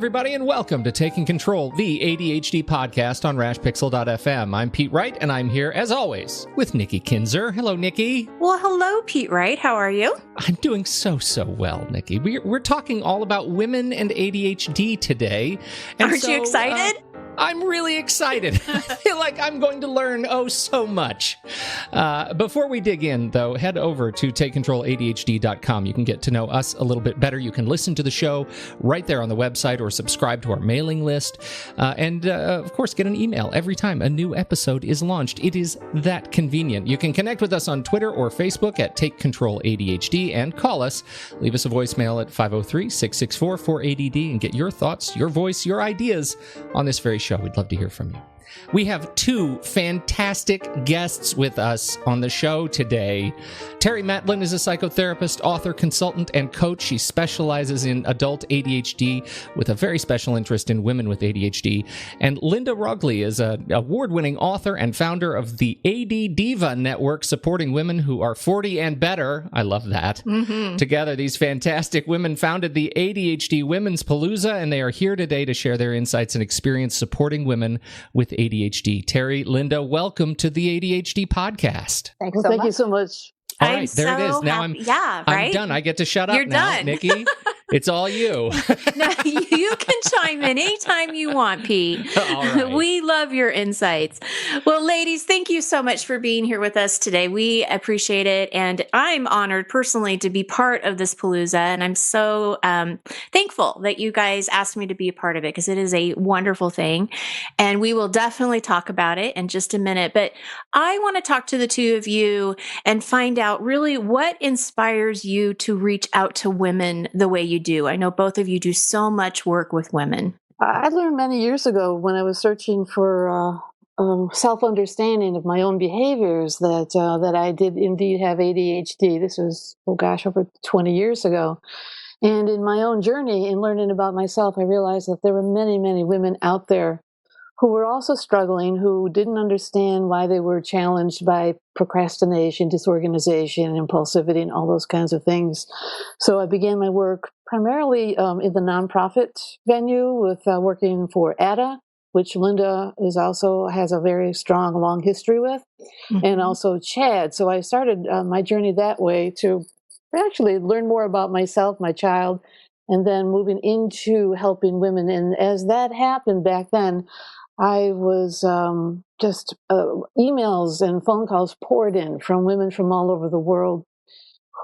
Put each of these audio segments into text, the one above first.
everybody, and welcome to Taking Control, the ADHD podcast on rashpixel.fm. I'm Pete Wright, and I'm here, as always, with Nikki Kinzer. Hello, Nikki. Well, hello, Pete Wright. How are you? I'm doing so well, Nikki. We're talking all about women and ADHD today. And Aren't you excited? I'm really excited. I feel like I'm going to learn so much. Before we dig in, though, head over to TakeControlADHD.com. You can get to know us a little bit better. You can listen to the show right there on the website or subscribe to our mailing list. And, of course, get an email every time a new episode is launched. It is that convenient. You can connect with us on Twitter or Facebook at TakeControlADHD and call us. Leave us a voicemail at 503-664-4ADD and get your thoughts, your voice, your ideas on this very show. We'd love to hear from you. We have two fantastic guests with us on the show today. Terry Matlin is a psychotherapist, author, consultant, and coach. She specializes in adult ADHD with a very special interest in women with ADHD. And Linda Rogley is an award-winning author and founder of the AD Diva Network, supporting women who are 40 and better. I love that. Mm-hmm. Together, these fantastic women founded the ADHD Women's Palooza, and they are here today to share their insights and experience supporting women with ADHD. Terry, Linda, welcome to the ADHD podcast. Thank you so much. All right, there it is. Now I'm done. I get to shut up. You're now, done. Nikki. It's all you. No, you can chime in anytime you want, Pete. All right. We love your insights. Well, ladies, thank you so much for being here with us today. We appreciate it. And I'm honored personally to be part of this Palooza. And I'm so thankful that you guys asked me to be a part of it because it is a wonderful thing. And we will definitely talk about it in just a minute. But I want to talk to the two of you and find out really what inspires you to reach out to women the way you do. I know both of you do so much work with women. I learned many years ago when I was searching for self-understanding of my own behaviors that I did indeed have ADHD. This was, over 20 years ago. And in my own journey in learning about myself, I realized that there were many, many women out there who were also struggling, who didn't understand why they were challenged by procrastination, disorganization, impulsivity, and all those kinds of things. So I began my work primarily in the nonprofit venue with working for ADA, which Linda has a very strong, long history with, and also CHAD. So I started my journey that way to actually learn more about myself, my child, and then moving into helping women. And as that happened back then, I was just emails and phone calls poured in from women from all over the world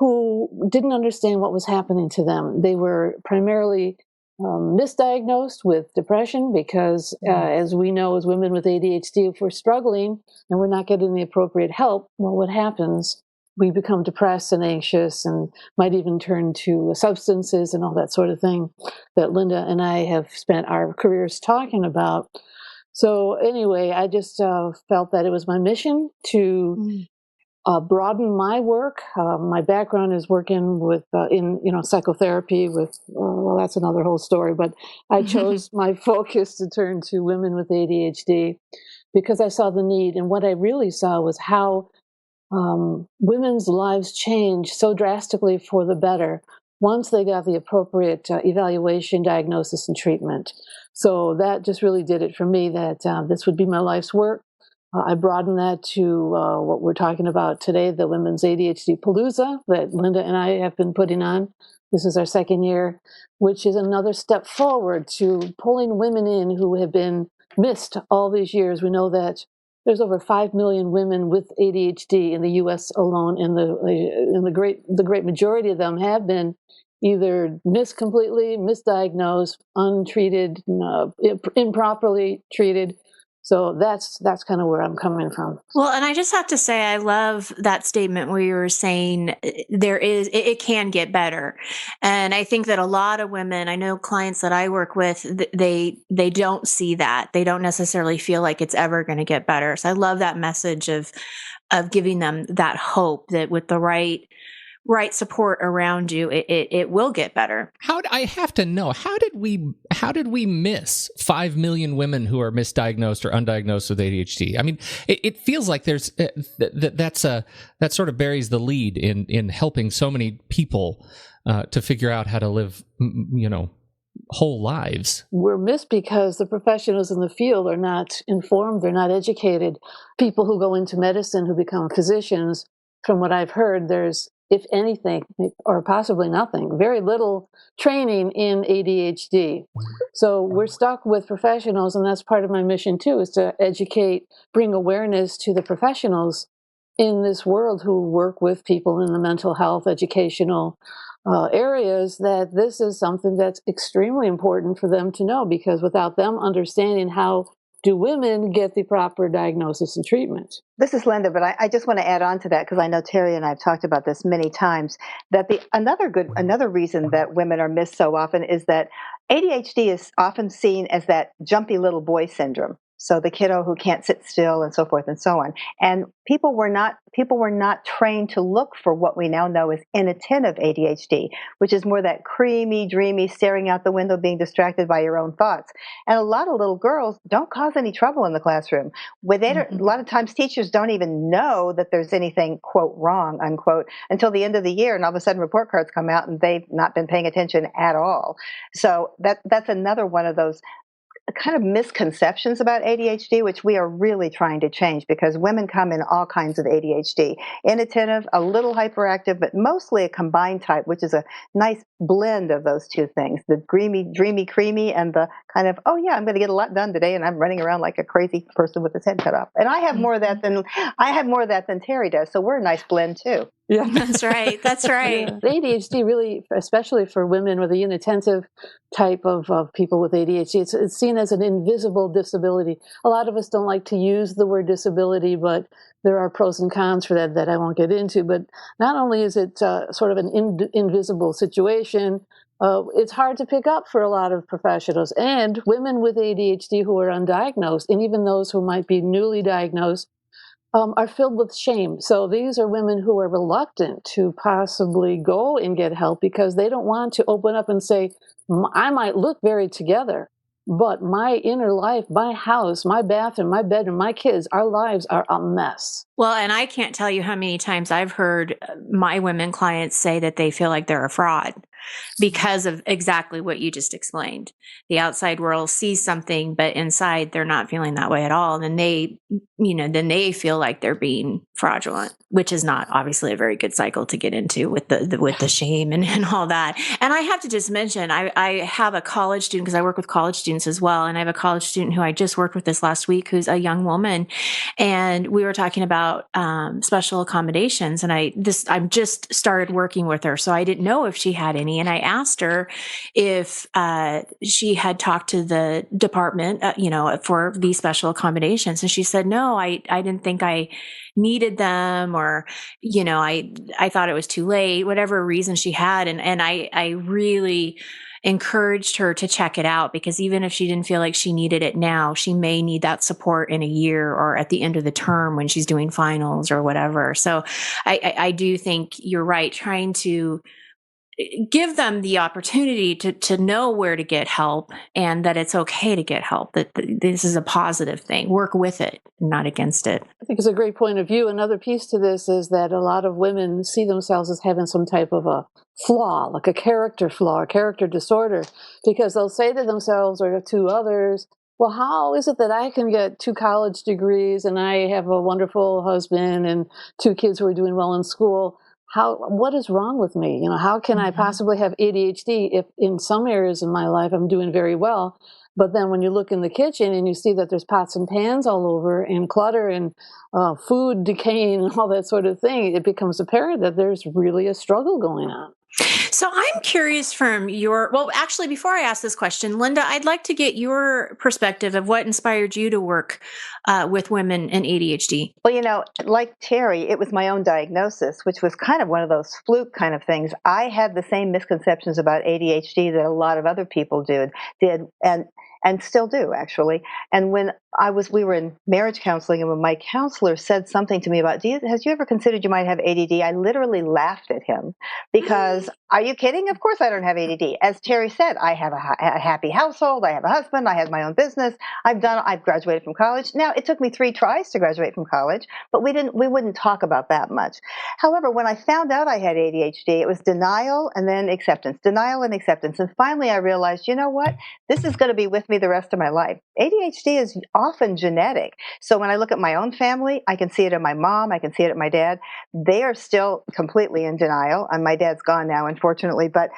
who didn't understand what was happening to them. They were primarily misdiagnosed with depression because, as we know, as women with ADHD, if we're struggling and we're not getting the appropriate help, well, what happens? We become depressed and anxious and might even turn to substances and all that sort of thing that Linda and I have spent our careers talking about. So anyway, I just felt that it was my mission to broaden my work. My background is working with in psychotherapy with, that's another whole story, but I chose my focus to turn to women with ADHD because I saw the need. And what I really saw was how women's lives changed so drastically for the better once they got the appropriate evaluation, diagnosis, and treatment. So that just really did it for me, that this would be my life's work. I broadened that to what we're talking about today, the Women's ADHD Palooza that Linda and I have been putting on. This is our second year, which is another step forward to pulling women in who have been missed all these years. We know that there's over 5 million women with ADHD in the U.S. alone, and the great majority of them have been either missed completely, misdiagnosed, untreated, improperly treated. So that's kind of where I'm coming from. Well, and I just have to say, I love that statement where you were saying it can get better. And I think that a lot of women, I know clients that I work with, they don't see that. They don't necessarily feel like it's ever going to get better. So I love that message of giving them that hope that with the right support around you, it will get better. I have to know, how did we miss 5 million women who are misdiagnosed or undiagnosed with ADHD? I mean, it feels like there's that sort of buries the lead in helping so many people to figure out how to live, whole lives. We're missed because the professionals in the field are not informed, they're not educated. People who go into medicine, who become physicians, from what I've heard, there's, if anything, or possibly nothing, very little training in ADHD. So we're stuck with professionals, and that's part of my mission too, is to educate, bring awareness to the professionals in this world who work with people in the mental health, educational areas, that this is something that's extremely important for them to know, because without them understanding how do women get the proper diagnosis and treatment. This is Linda, but I just want to add on to that, because I know Terry and I have talked about this many times, that another reason that women are missed so often is that ADHD is often seen as that jumpy little boy syndrome. So the kiddo who can't sit still and so forth and so on. And people were not trained to look for what we now know as inattentive ADHD, which is more that creamy, dreamy, staring out the window, being distracted by your own thoughts. And a lot of little girls don't cause any trouble in the classroom. A lot of times teachers don't even know that there's anything, quote, wrong, unquote, until the end of the year. And all of a sudden report cards come out and they've not been paying attention at all. So that's another one of those kind of misconceptions about ADHD, which we are really trying to change, because women come in all kinds of ADHD. Inattentive, a little hyperactive, but mostly a combined type, which is a nice blend of those two things, the dreamy, creamy, and the kind of, oh yeah, I'm going to get a lot done today, and I'm running around like a crazy person with his head cut off. And I have more of that than Terry does, so we're a nice blend too. Yeah, That's right. That's right. Yeah. ADHD really, especially for women with the inattentive type of people with ADHD, it's seen as an invisible disability. A lot of us don't like to use the word disability, but there are pros and cons for that I won't get into. But not only is it sort of an invisible situation, it's hard to pick up for a lot of professionals. And women with ADHD who are undiagnosed, and even those who might be newly diagnosed, are filled with shame. So these are women who are reluctant to possibly go and get help because they don't want to open up and say, I might look very together, but my inner life, my house, my bathroom, my bedroom, my kids, our lives are a mess. Well, and I can't tell you how many times I've heard my women clients say that they feel like they're a fraud because of exactly what you just explained. The outside world sees something, but inside they're not feeling that way at all. And then they feel like they're being fraudulent, which is not obviously a very good cycle to get into with the shame and all that. And I have to just mention, I have a college student, because I work with college students as well. And I have a college student who I just worked with this last week, who's a young woman. And we were talking about special accommodations. And I'm just started working with her. So I didn't know if she had any. And I asked her if she had talked to the department, for these special accommodations. And she said, no, I didn't think I needed them, or, I thought it was too late, whatever reason she had. And I really encouraged her to check it out, because even if she didn't feel like she needed it now, she may need that support in a year or at the end of the term when she's doing finals or whatever. So I do think you're right, trying to give them the opportunity to know where to get help, and that it's okay to get help, that this is a positive thing. Work with it, not against it. I think it's a great point of view. Another piece to this is that a lot of women see themselves as having some type of a flaw, like a character flaw, a character disorder, because they'll say to themselves or to others, well, how is it that I can get 2 college degrees and I have a wonderful husband and 2 kids who are doing well in school? What is wrong with me? How can I possibly have ADHD if in some areas of my life I'm doing very well? But then when you look in the kitchen and you see that there's pots and pans all over and clutter and food decaying and all that sort of thing, it becomes apparent that there's really a struggle going on. So I'm curious actually, before I ask this question, Linda, I'd like to get your perspective of what inspired you to work with women and ADHD. Well, like Terry, it was my own diagnosis, which was kind of one of those fluke kind of things. I had the same misconceptions about ADHD that a lot of other people did and still do, actually. And when we were in marriage counseling, and when my counselor said something to me about, has you ever considered you might have ADD? I literally laughed at him because, are you kidding? Of course I don't have ADD. As Terry said, I have a happy household. I have a husband. I have my own business. I've graduated from college. Now, it took me 3 tries to graduate from college, but we wouldn't talk about that much. However, when I found out I had ADHD, it was denial and then acceptance, denial and acceptance. And finally I realized, you know what? This is going to be with me the rest of my life. ADHD is often genetic. So when I look at my own family, I can see it in my mom. I can see it in my dad. They are still completely in denial. And my dad's gone now, unfortunately, but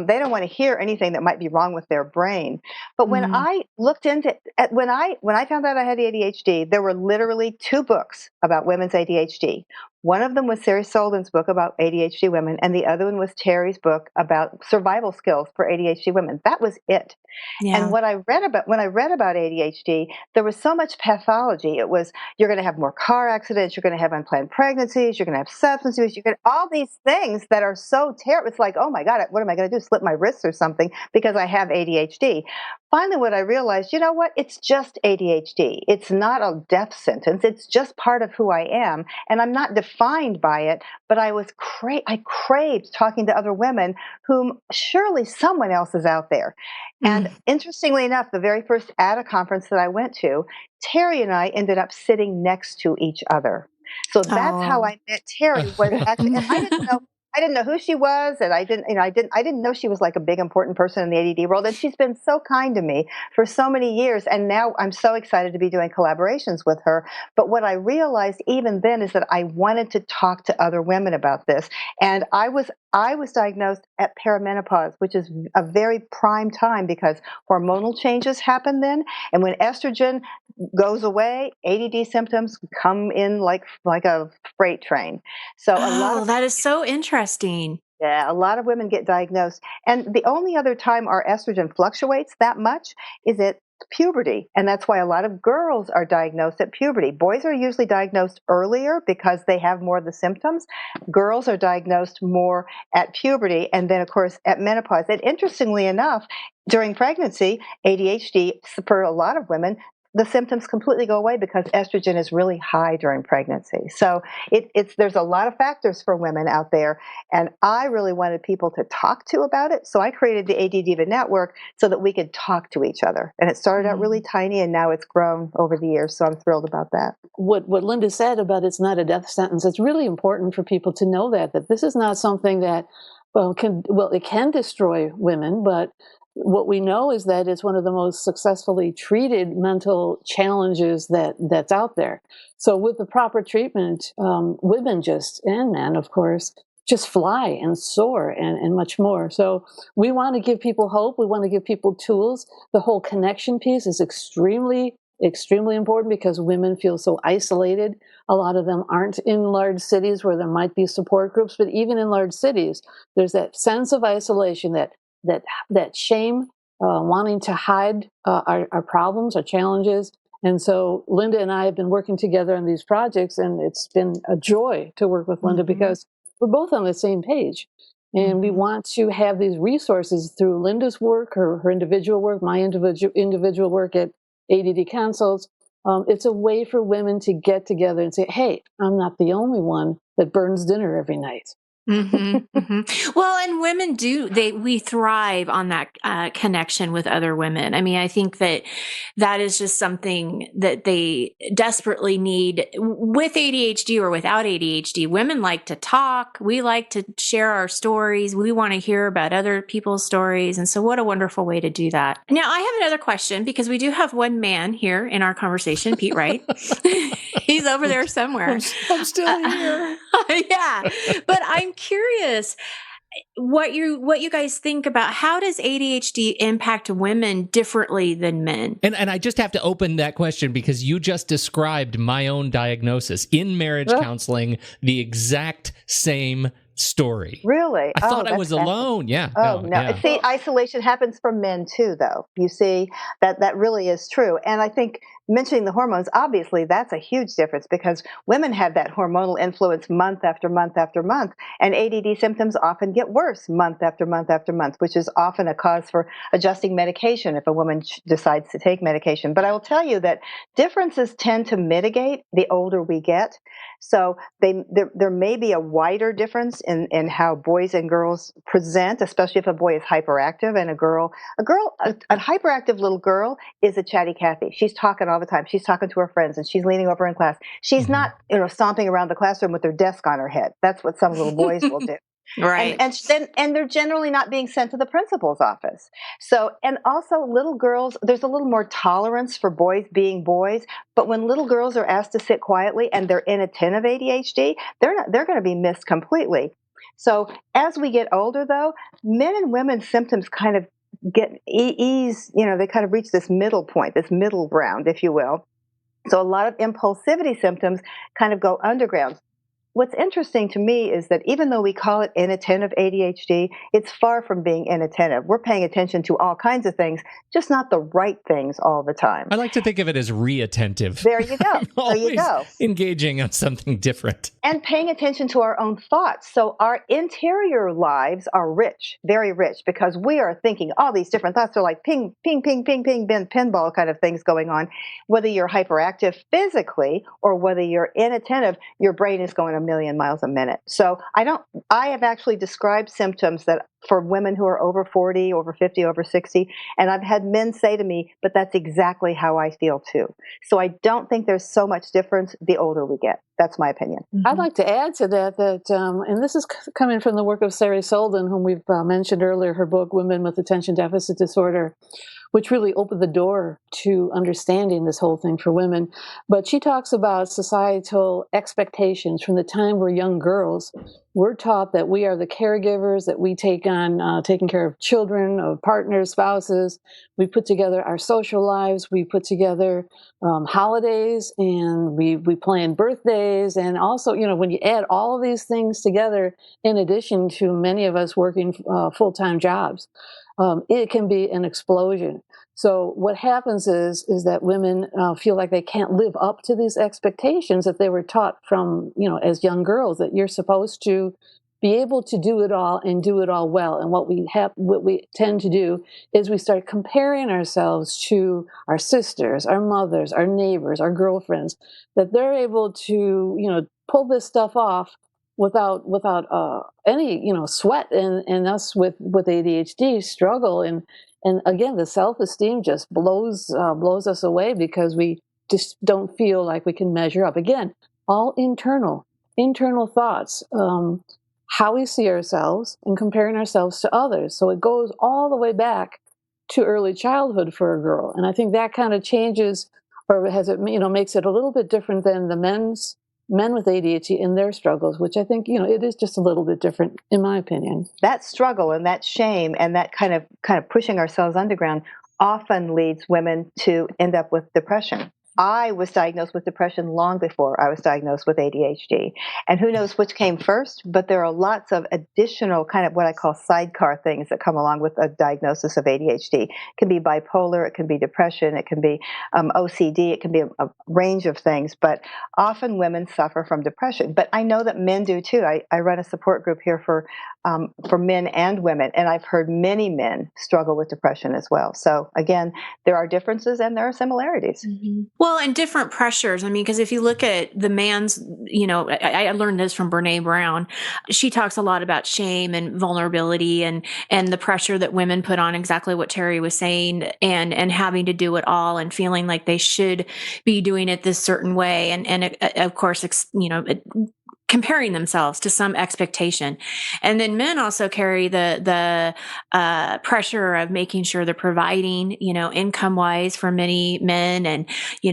they don't want to hear anything that might be wrong with their brain. But when I looked into when I found out I had ADHD, there were literally 2 books about women's ADHD. One of them was Sarah Solden's book about ADHD women, and the other one was Terry's book about survival skills for ADHD women. That was it. Yeah. And when I read about ADHD, there was so much pathology. It was, you're going to have more car accidents, you're going to have unplanned pregnancies, you're going to have substance abuse, you're going to all these things that are so terrible. It's like, oh my God, what am I going to do? Slip my wrists or something because I have ADHD. Finally, what I realized, you know what? It's just ADHD. It's not a death sentence. It's just part of who I am. And I'm not defined by it, but I craved talking to other women whom surely someone else is out there. And interestingly enough, the very first ADA conference that I went to, Terry and I ended up sitting next to each other. So that's how I met Terry. Was actually, and I didn't know who she was, and I didn't know she was like a big important person in the ADD world. And she's been so kind to me for so many years, and now I'm so excited to be doing collaborations with her. But what I realized even then is that I wanted to talk to other women about this, and I was diagnosed at perimenopause, which is a very prime time because hormonal changes happen then, and when estrogen goes away, ADD symptoms come in like a freight train. So that is so interesting. Yeah, a lot of women get diagnosed. And the only other time our estrogen fluctuates that much is at puberty. And that's why a lot of girls are diagnosed at puberty. Boys are usually diagnosed earlier because they have more of the symptoms. Girls are diagnosed more at puberty and then, of course, at menopause. And interestingly enough, during pregnancy, ADHD, for a lot of women, the symptoms completely go away because estrogen is really high during pregnancy. So there's a lot of factors for women out there, and I really wanted people to talk to about it. So I created the AD Diva Network so that we could talk to each other. And it started out really tiny, and now it's grown over the years. So I'm thrilled about that. What Linda said about it's not a death sentence, it's really important for people to know that this is not something that it can destroy women, but what we know is that it's one of the most successfully treated mental challenges that's out there. So with the proper treatment, women and men, of course, just fly and soar and much more. So we want to give people hope. We want to give people tools. The whole connection piece is extremely important because women feel so isolated. A lot of them aren't in large cities where there might be support groups, but even in large cities, there's that sense of isolation, that shame, wanting to hide our problems, our challenges. And so Linda and I have been working together on these projects, and it's been a joy to work with Linda because we're both on the same page. And we want to have these resources through Linda's work, her individual work, my individual work at ADD Consults. It's a way for women to get together and say, hey, I'm not the only one that burns dinner every night. Well, and women we thrive on that connection with other women. I mean, I think that is just something that they desperately need with ADHD or without ADHD. Women like to talk. We like to share our stories. We want to hear about other people's stories. And so what a wonderful way to do that. Now, I have another question because we do have one man here in our conversation, Pete Wright. He's over there somewhere. I'm still here. Yeah. But I'm curious what you guys think about how does ADHD impact women differently than men? And I just have to open that question because you just described my own diagnosis in marriage counseling, the exact same story. Really? I thought I was alone. Yeah. Oh, no. Yeah. See, isolation happens for men too, though. You see, that really is true. And I think mentioning the hormones, obviously that's a huge difference because women have that hormonal influence month after month after month, and ADD symptoms often get worse month after month after month, which is often a cause for adjusting medication if a woman decides to take medication. But I will tell you that differences tend to mitigate the older we get. So there may be a wider difference in how boys and girls present, especially if a boy is hyperactive and a hyperactive little girl is a chatty Cathy. She's talking all the time. She's talking to her friends and she's leaning over in class. She's not, stomping around the classroom with her desk on her head. That's what some little boys will do. Right. And they're generally not being sent to the principal's office. So, and also little girls, there's a little more tolerance for boys being boys. But when little girls are asked to sit quietly and they're inattentive ADHD, they're going to be missed completely. So as we get older, though, men and women's symptoms kind of get ease, they kind of reach this middle point, this middle ground, if you will. So a lot of impulsivity symptoms kind of go underground. What's interesting to me is that even though we call it inattentive ADHD, it's far from being inattentive. We're paying attention to all kinds of things, just not the right things all the time. I like to think of it as reattentive. There you go. There you go. Engaging on something different. And paying attention to our own thoughts. So our interior lives are rich, very rich, because we are thinking all these different thoughts. They're like ping, ping, ping, ping, ping, pinball kind of things going on. Whether you're hyperactive physically or whether you're inattentive, your brain is going a million miles a minute. So I have actually described symptoms that for women who are over 40, over 50, over 60, and I've had men say to me, but that's exactly how I feel too. So I don't think there's so much difference the older we get. That's my opinion. I'd like to add to that, and this is coming from the work of Sari Solden, whom we've mentioned earlier, her book, Women with Attention Deficit Disorder, which really opened the door to understanding this whole thing for women. But she talks about societal expectations from the time we're young girls. We're taught that we are the caregivers, that we take on taking care of children, of partners, spouses. We put together our social lives. We put together holidays, and we plan birthdays. And also, when you add all of these things together, in addition to many of us working full-time jobs, it can be an explosion. So what happens is that women feel like they can't live up to these expectations that they were taught from, as young girls, that you're supposed to be able to do it all and do it all well. And what we tend to do is we start comparing ourselves to our sisters, our mothers, our neighbors, our girlfriends, that they're able to, pull this stuff off without any sweat, and us with ADHD struggle, and again the self-esteem just blows us away because we just don't feel like we can measure up. Again, all internal thoughts, how we see ourselves and comparing ourselves to others. So it goes all the way back to early childhood for a girl, and I think that kind of changes, or makes it a little bit different than the men with ADHD in their struggles, which I think, it is just a little bit different, in my opinion. That struggle and that shame and that kind of pushing ourselves underground often leads women to end up with depression. I was diagnosed with depression long before I was diagnosed with ADHD. And who knows which came first, but there are lots of additional kind of what I call sidecar things that come along with a diagnosis of ADHD. It can be bipolar, it can be depression, it can be OCD, it can be a range of things, but often women suffer from depression. But I know that men do too. I run a support group here for men and women, and I've heard many men struggle with depression as well. So again, there are differences and there are similarities. Mm-hmm. Well, and different pressures. I mean, because if you look at the man's, I learned this from Brene Brown. She talks a lot about shame and vulnerability and the pressure that women put on, exactly what Terry was saying, and having to do it all and feeling like they should be doing it this certain way. And of course, comparing themselves to some expectation. And then men also carry the pressure of making sure they're providing, income wise for many men, and,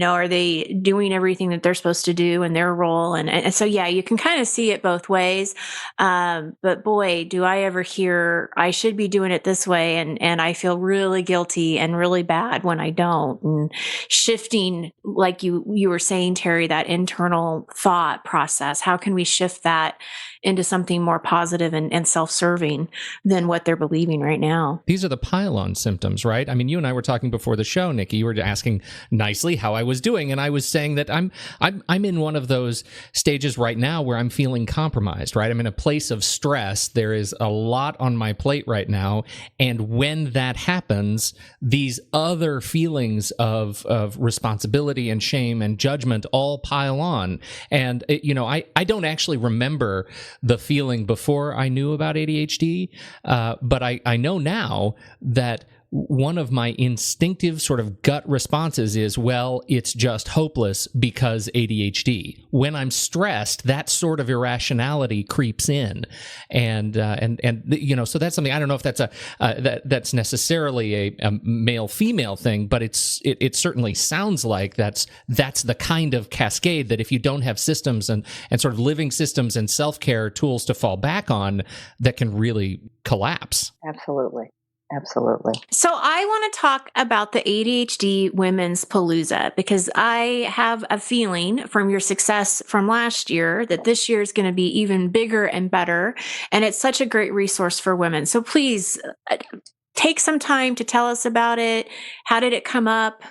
are they doing everything that they're supposed to do in their role? And so, yeah, you can kind of see it both ways. But boy, do I ever hear I should be doing it this way. And I feel really guilty and really bad when I don't. And shifting, like you were saying, Terry, that internal thought process, how can we shift that into something more positive and self-serving than what they're believing right now. These are the pile-on symptoms, right? I mean, you and I were talking before the show, Nikki. You were asking nicely how I was doing, and I was saying that I'm in one of those stages right now where I'm feeling compromised, right? I'm in a place of stress. There is a lot on my plate right now, and when that happens, these other feelings of responsibility and shame and judgment all pile on. And I don't actually remember the feeling before I knew about ADHD, but I know now that one of my instinctive sort of gut responses is, well, it's just hopeless because ADHD. When I'm stressed, that sort of irrationality creeps in, and so that's something. I don't know if that's that's necessarily a male-female thing, but it certainly sounds like that's the kind of cascade that if you don't have systems and sort of living systems and self-care tools to fall back on, that can really collapse. Absolutely. Absolutely. So I want to talk about the ADHD Women's Palooza, because I have a feeling from your success from last year that this year is going to be even bigger and better. And it's such a great resource for women. So please take some time to tell us about it. How did it come up?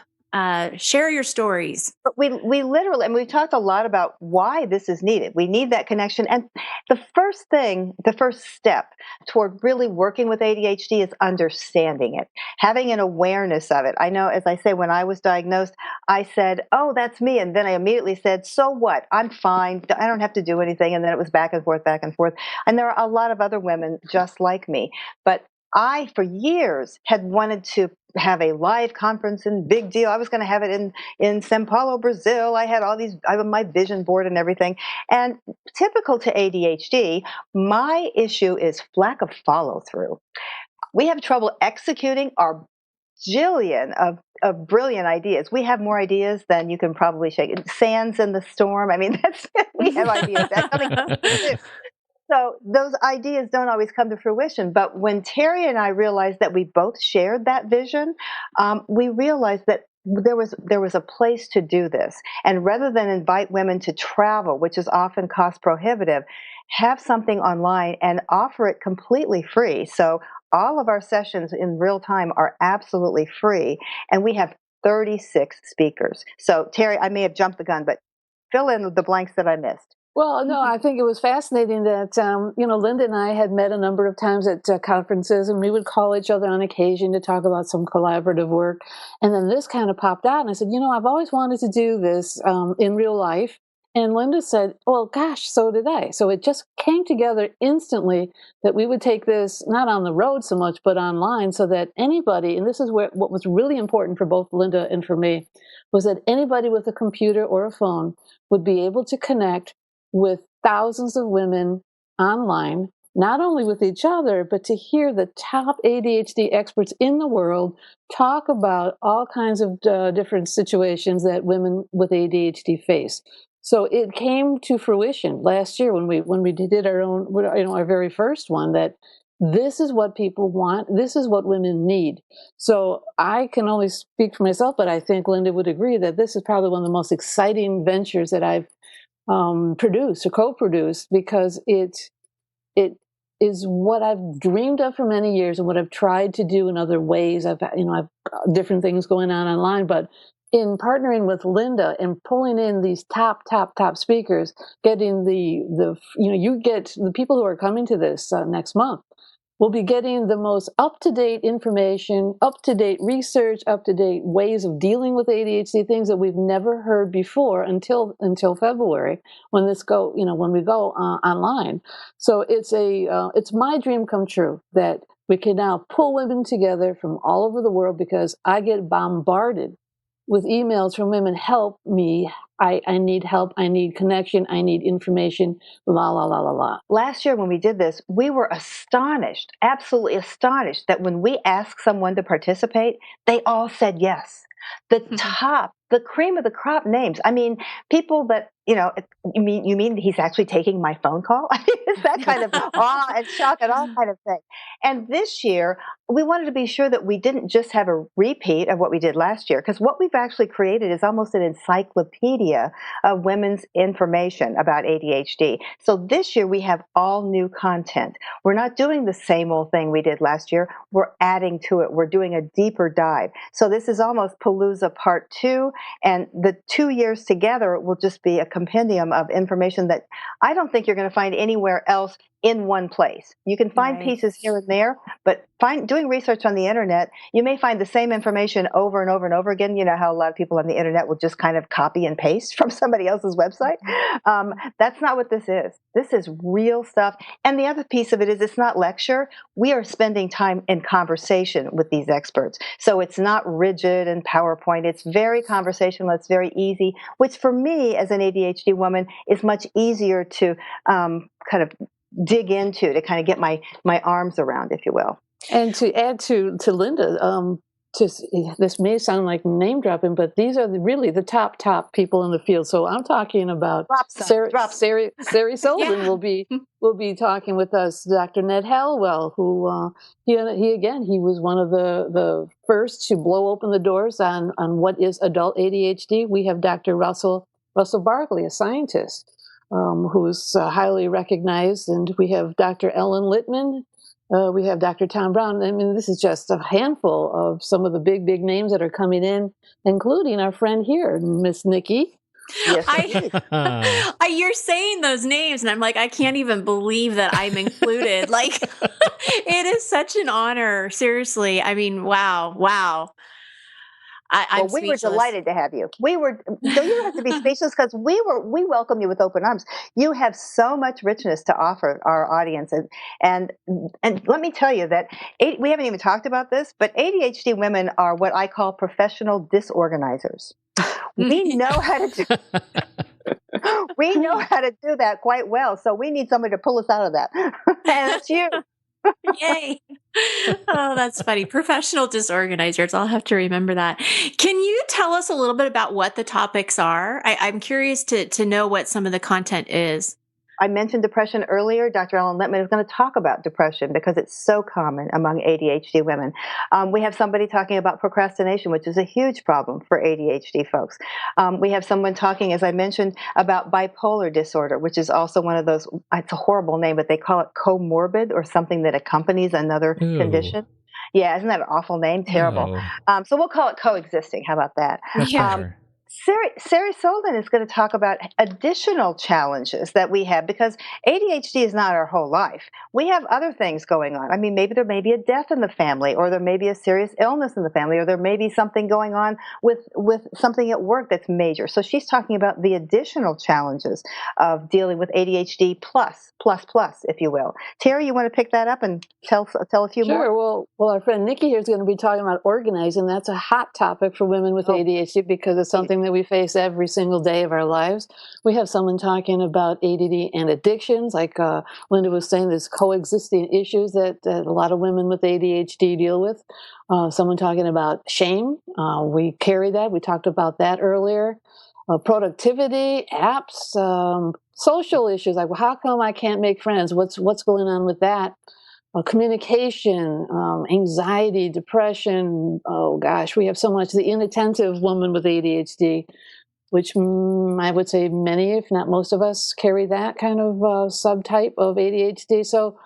Share your stories. But we literally, and we've talked a lot about why this is needed. We need that connection. And the first step toward really working with ADHD is understanding it, having an awareness of it. I know, as I say, when I was diagnosed, I said, oh, that's me. And then I immediately said, so what? I'm fine. I don't have to do anything. And then it was back and forth, back and forth. And there are a lot of other women just like me. But I, for years, had wanted to have a live conference and big deal. I was going to have it in São Paulo, Brazil. I had my vision board and everything. And typical to ADHD, my issue is lack of follow through. We have trouble executing our jillion of brilliant ideas. We have more ideas than you can probably shake. Sands in the storm. I mean, we have ideas. That's something. So those ideas don't always come to fruition. But when Terry and I realized that we both shared that vision, we realized that there was a place to do this. And rather than invite women to travel, which is often cost prohibitive, have something online and offer it completely free. So all of our sessions in real time are absolutely free. And we have 36 speakers. So Terry, I may have jumped the gun, but fill in the blanks that I missed. Well, no, I think it was fascinating that, Linda and I had met a number of times at conferences, and we would call each other on occasion to talk about some collaborative work. And then this kind of popped out, and I said, I've always wanted to do this in real life. And Linda said, well, gosh, so did I. So it just came together instantly that we would take this not on the road so much, but online, so that anybody, and this is what was really important for both Linda and for me, was that anybody with a computer or a phone would be able to connect with thousands of women online, not only with each other, but to hear the top ADHD experts in the world talk about all kinds of different situations that women with ADHD face. So it came to fruition last year when we did our own, our very first one, that this is what people want. This is what women need. So I can only speak for myself, but I think Linda would agree that this is probably one of the most exciting ventures that I've produced or co-produced, because it is what I've dreamed of for many years and what I've tried to do in other ways. I've different things going on online, but in partnering with Linda and pulling in these top speakers, getting you get the people who are coming to this next month. We'll be getting the most up-to-date information, up-to-date research, up-to-date ways of dealing with ADHD, things that we've never heard before until February when we go online. So it's my dream come true that we can now pull women together from all over the world, because I get bombarded with emails from women, help me. I need help. I need connection. I need information. La, la, la, la, la. Last year when we did this, we were astonished, absolutely astonished, that when we asked someone to participate, they all said yes. The cream of the crop names. I mean, people that you mean he's actually taking my phone call? It's that kind of awe and shock and all kind of thing. And this year, we wanted to be sure that we didn't just have a repeat of what we did last year, because what we've actually created is almost an encyclopedia of women's information about ADHD. So this year we have all new content. We're not doing the same old thing we did last year. We're adding to it. We're doing a deeper dive. So this is almost Palooza Part 2, and the 2 years together will just be a compendium of information that I don't think you're going to find anywhere else in one place. You can find pieces here and there, but doing research on the internet, you may find the same information over and over and over again. You know how a lot of people on the internet will just kind of copy and paste from somebody else's website? That's not what this is. This is real stuff. And the other piece of it is it's not lecture. We are spending time in conversation with these experts. So it's not rigid and PowerPoint. It's very conversational. It's very easy, which for me as an ADHD woman is much easier to kind of dig into, to kind of get my arms around, if you will. And to add to Linda, this may sound like name dropping, but these are really the top people in the field. So I'm talking about Sari Sullivan will be talking with us. Dr. Ned Hallwell, who he was one of the first to blow open the doors on what is adult ADHD. We have Dr. Russell Barkley, a scientist, who's highly recognized, and we have Dr. Ellen Littman. We have Dr. Tom Brown. I mean, this is just a handful of some of the big names that are coming in, including our friend here, Miss Nikki. Yes, you're saying those names, and I'm like, I can't even believe that I'm included. Like, it is such an honor. Seriously. I mean, wow. I'm we were delighted to have you. You have to be speechless because we welcome you with open arms. You have so much richness to offer our audience, and let me tell you that we haven't even talked about this, but ADHD women are what I call professional disorganizers. We know how to do. We know how to do that quite well. So we need somebody to pull us out of that, and that's you. Yay. Oh, that's funny. Professional disorganizers. I'll have to remember that. Can you tell us a little bit about what the topics are? I'm curious to know what some of the content is. I mentioned depression earlier. Dr. Ellen Littman is going to talk about depression because it's so common among ADHD women. We have somebody talking about procrastination, which is a huge problem for ADHD folks. We have someone talking, as I mentioned, about bipolar disorder, which is also one of those, it's a horrible name, but they call it comorbid, or something that accompanies another condition. Yeah, isn't that an awful name? Terrible. So we'll call it coexisting. How about that? Sari Sullivan is going to talk about additional challenges that we have, because ADHD is not our whole life. We have other things going on. I mean, maybe there may be a death in the family, or there may be a serious illness in the family, or there may be something going on with something at work that's major. So she's talking about the additional challenges of dealing with ADHD plus, if you will. Terry, you want to pick that up and tell a few more? Sure. Well, our friend Nikki here is going to be talking about organizing. That's a hot topic for women with ADHD because it's something that we face every single day of our lives. We have someone talking about ADD and addictions, like Linda was saying, there's coexisting issues that a lot of women with ADHD deal with. Someone talking about shame. We carry that. We talked about that earlier. Productivity, apps, social issues, like, well, how come I can't make friends? What's going on with that? Communication, anxiety, depression. Oh gosh, we have so much. The inattentive woman with ADHD, which I would say many, if not most of us, carry that kind of subtype of ADHD. So,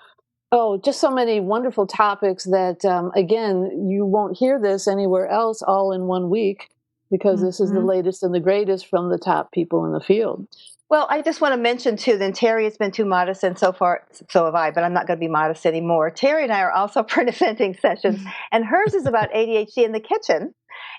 just so many wonderful topics that, again, you won't hear this anywhere else all in 1 week, because this is the latest and the greatest from the top people in the field. Well, I just want to mention, too, then Terry has been too modest, and so far, so have I, but I'm not going to be modest anymore. Terry and I are also presenting sessions, and hers is about ADHD in the kitchen,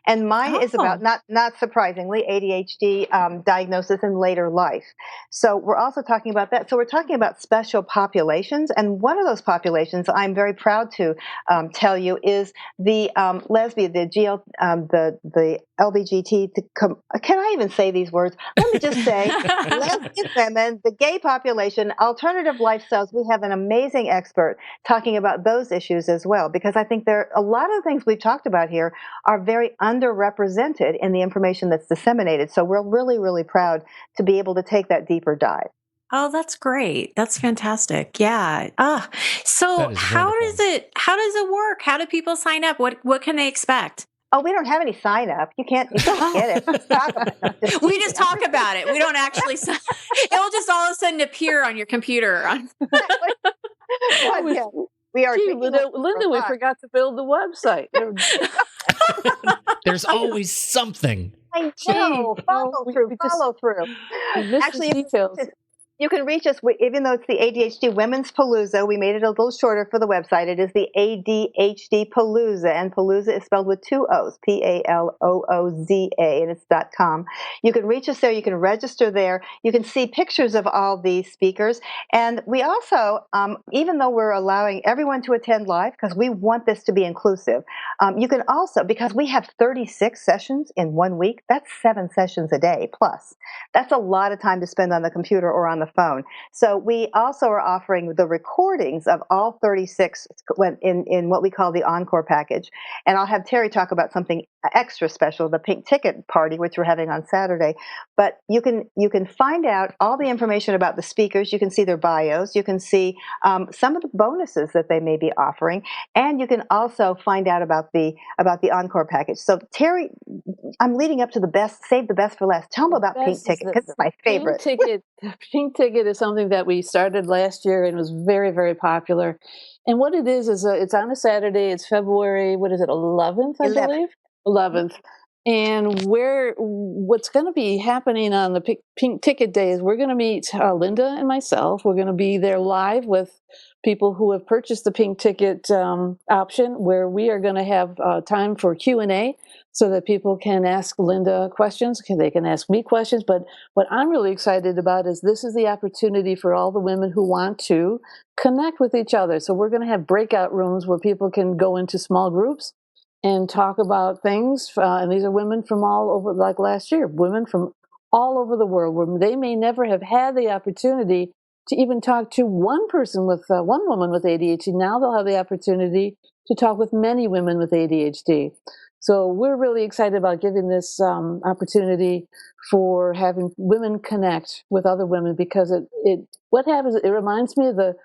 and mine is about, not surprisingly, ADHD diagnosis in later life. So we're also talking about that. So we're talking about special populations, and one of those populations I'm very proud to tell you is the lesbian, the LBGT. Can I even say these words? Let me just say, lesbian women, the gay population, alternative lifestyles. We have an amazing expert talking about those issues as well, because I think a lot of the things we've talked about here are very underrepresented in the information that's disseminated. So we're really, really proud to be able to take that deeper dive. Oh, that's great. That's fantastic. Yeah. So That is how wonderful. does it work? How do people sign up? What can they expect? Oh, we don't have any sign up. You can't get it. Let's talk about it. No, We just talk about it. We don't actually it'll just all of a sudden appear on your computer. But, yeah, we are. Gee, Linda, we forgot to build the website. There's always something. I know. Follow through. Actually, details. You can reach us, even though it's the ADHD Women's Palooza, we made it a little shorter for the website. It is the ADHD Palooza, and Palooza is spelled with 2 O's, Palooza, and it's .com. You can reach us there. You can register there. You can see pictures of all these speakers. And we also, even though we're allowing everyone to attend live, because we want this to be inclusive, you can also, because we have 36 sessions in 1 week, that's 7 sessions a day plus. That's a lot of time to spend on the computer or on the phone. So we also are offering the recordings of all 36 in what we call the Encore package. And I'll have Terry talk about something extra special, the pink ticket party, which we're having on Saturday. But you can find out all the information about the speakers. You can see their bios. You can see some of the bonuses that they may be offering, and you can also find out about the Encore package. So Terry, I'm leading up to the best. Save the best for last. Tell them about pink ticket, because it's my favorite. Pink ticket is something that we started last year and was very, very popular. And what it is it's on a Saturday. It's February, 11th, I believe? 11th. And what's going to be happening on the pink ticket day is we're going to meet Linda and myself. We're going to be there live with people who have purchased the pink ticket option, where we are going to have time for Q&A so that people can ask Linda questions. They can ask me questions. But what I'm really excited about is this is the opportunity for all the women who want to connect with each other. So we're going to have breakout rooms where people can go into small groups and talk about things. And these are women from all over, like last year, women from all over the world, where they may never have had the opportunity to even talk to one woman with ADHD. Now they'll have the opportunity to talk with many women with ADHD. So we're really excited about giving this opportunity for having women connect with other women, because what happens, it reminds me of the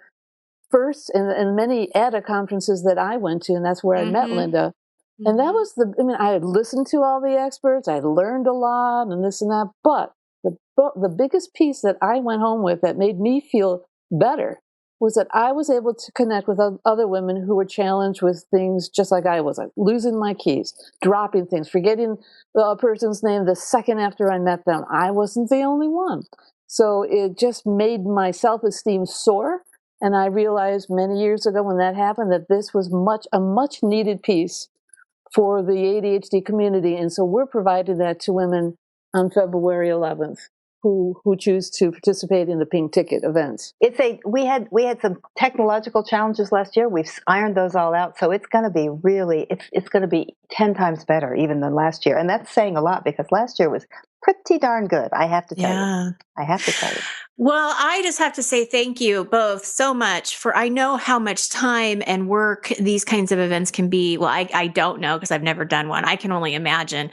first and many ADA conferences that I went to, and that's where I met Linda. And that was I had listened to all the experts, I had learned a lot and this and that, but the biggest piece that I went home with that made me feel better was that I was able to connect with other women who were challenged with things just like I was, like losing my keys, dropping things, forgetting a person's name the second after I met them. I wasn't the only one. So it just made my self-esteem soar. And I realized many years ago when that happened that this was a much needed piece for the ADHD community. And so we're providing that to women on February 11th who choose to participate in the pink ticket events. We had some technological challenges last year. We've ironed those all out. So it's going to be it's going to be 10 times better even than last year. And that's saying a lot, because last year was pretty darn good, I have to tell you. I have to tell you. Well, I just have to say thank you both so much I know how much time and work these kinds of events can be. Well, I don't know, because I've never done one. I can only imagine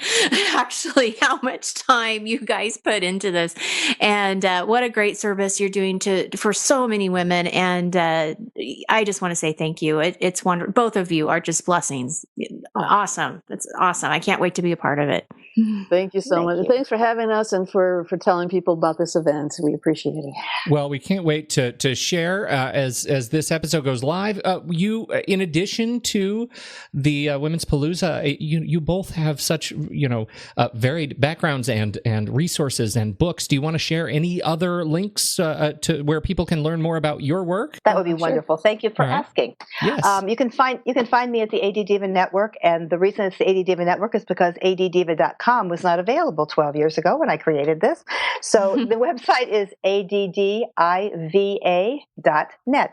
actually how much time you guys put into this, and what a great service you're doing for so many women. And I just want to say thank you. It's wonderful. Both of you are just blessings. Awesome. That's awesome. I can't wait to be a part of it. Thank you so much. Thanks for having us and for telling people about this event. We appreciate it. Well, we can't wait to share as this episode goes live. You, in addition to the Women's Palooza, you both have such varied backgrounds and resources and books. Do you want to share any other links to where people can learn more about your work? That would be wonderful. Thank you for asking. Yes. You can find me at the AD Diva Network, and the reason it's the AD Diva Network is because ADDiva.com was not available 12 years ago when I created this. So the website is ADDIVA.net,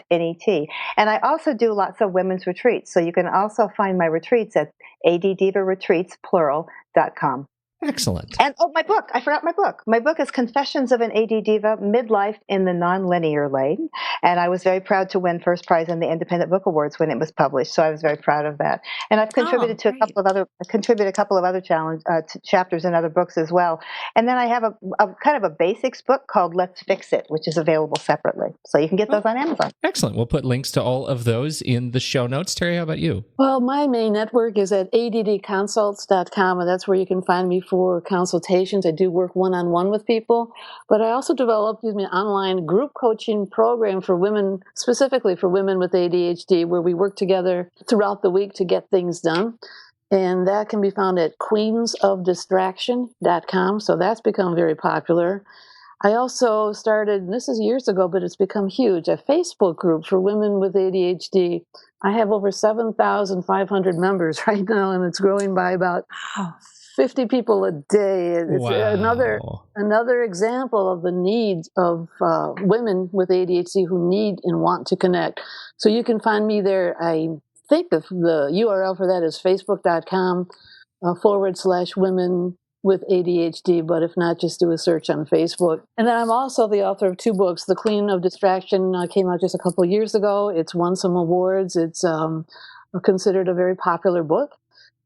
N-E-T. And I also do lots of women's retreats. So you can also find my retreats at ADDivaretreats, plural.com. Excellent. And my book. I forgot my book. My book is Confessions of an AD Diva, Midlife in the Nonlinear Lane. And I was very proud to win first prize in the Independent Book Awards when it was published. So I was very proud of that. And I've contributed to a couple of other chapters in other books as well. And then I have a kind of a basics book called Let's Fix It, which is available separately. So you can get those on Amazon. Excellent. We'll put links to all of those in the show notes. Terry, how about you? Well, my main network is at addconsults.com, and that's where you can find me for consultations. I do work one-on-one with people, but I also developed an online group coaching program for women, specifically for women with ADHD, where we work together throughout the week to get things done. And that can be found at queensofdistraction.com. So that's become very popular. I also started, and this is years ago, but it's become huge, a Facebook group for women with ADHD. I have over 7,500 members right now, and it's growing by about 50 people a day. It's another example of the needs of women with ADHD who need and want to connect. So you can find me there. I think the URL for that is facebook.com/women with ADHD, but if not, just do a search on Facebook. And then I'm also the author of 2 books. The Queen of Distraction came out just a couple of years ago. It's won some awards. It's considered a very popular book.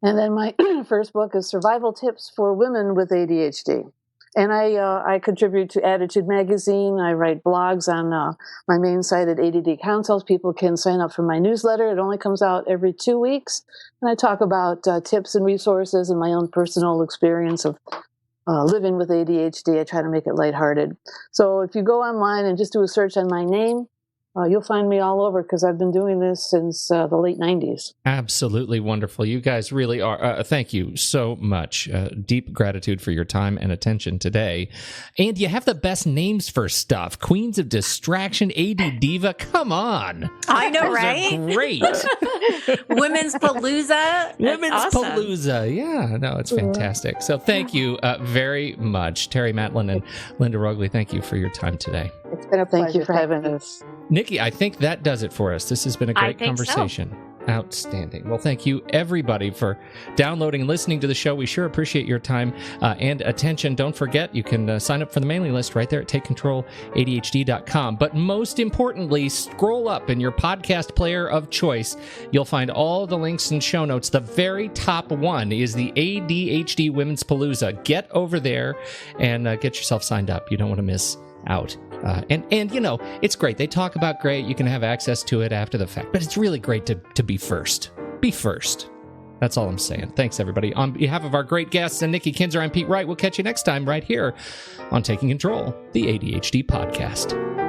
And then my first book is Survival Tips for Women with ADHD. And I contribute to Attitude Magazine. I write blogs on my main site at ADD Consults. People can sign up for my newsletter. It only comes out every 2 weeks. And I talk about tips and resources and my own personal experience of living with ADHD. I try to make it lighthearted. So if you go online and just do a search on my name, you'll find me all over because I've been doing this since the late 90s. Absolutely wonderful. You guys really are. Thank you so much. Deep gratitude for your time and attention today. And you have the best names for stuff. Queens of Distraction, AD Diva. Come on. I know, Those right? are great. Women's Palooza. Women's awesome. Palooza. Yeah, no, it's fantastic. So thank you very much. Terry Matlin and Linda Rogley, thank you for your time today. It's been a pleasure. Thank you for having us. Nikki, I think that does it for us. This has been a great conversation. So. Outstanding. Well, thank you, everybody, for downloading and listening to the show. We sure appreciate your time and attention. Don't forget, you can sign up for the mailing list right there at TakeControlADHD.com. But most importantly, scroll up in your podcast player of choice. You'll find all the links and show notes. The very top one is the ADHD Women's Palooza. Get over there and get yourself signed up. You don't want to miss out. And you know, it's great. They talk about great. You can have access to it after the fact. But it's really great to be first. Be first. That's all I'm saying. Thanks, everybody. On behalf of our great guests and Nikki Kinzer, I'm Pete Wright. We'll catch you next time right here on Taking Control, the ADHD podcast.